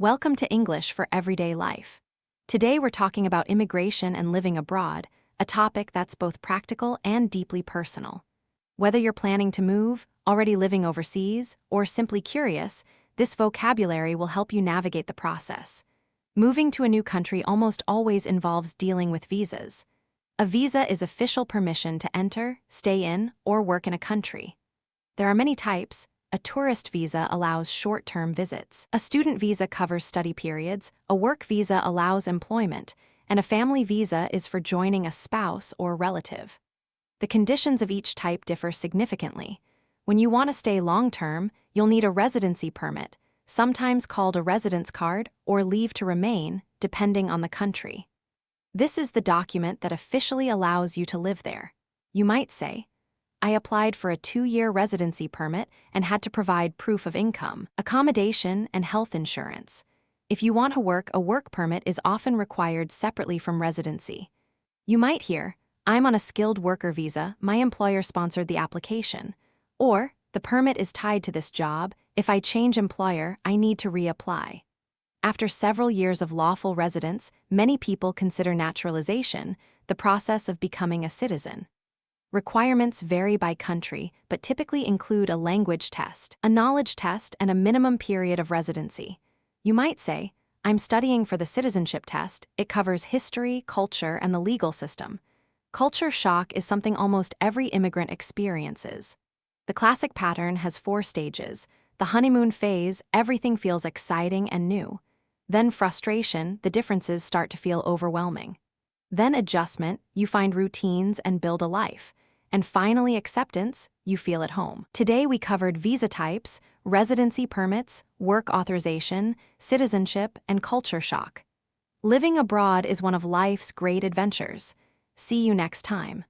Welcome to English for Everyday Life. Today we're talking about immigration and living abroad, a topic that's both practical and deeply personal. Whether you're planning to move, already living overseas, or simply curious, this vocabulary will help you navigate the process. Moving to a new country almost always involves dealing with visas. A visa is official permission to enter, stay in, or work in a country. There are many types. A tourist visa allows short-term visits. A student visa covers study periods, a work visa allows employment, and a family visa is for joining a spouse or relative. The conditions of each type differ significantly. When you want to stay long-term, you'll need a residency permit, sometimes called a residence card or leave to remain, depending on the country. This is the document that officially allows you to live there. You might say, I applied for a 2-year residency permit and had to provide proof of income, accommodation, and health insurance. If you want to work, a work permit is often required separately from residency. You might hear, I'm on a skilled worker visa, my employer sponsored the application. Or, the permit is tied to this job, if I change employer, I need to reapply. After several years of lawful residence, many people consider naturalization, the process of becoming a citizen. Requirements vary by country, but typically include a language test, a knowledge test, and a minimum period of residency. You might say, I'm studying for the citizenship test. It covers history, culture, and the legal system. Culture shock is something almost every immigrant experiences. The classic pattern has 4 stages. The honeymoon phase, everything feels exciting and new. Then frustration, the differences start to feel overwhelming. Then adjustment, you find routines and build a life. And finally acceptance, you feel at home. Today we covered visa types, residency permits, work authorization, citizenship, and culture shock. Living abroad is one of life's great adventures. See you next time.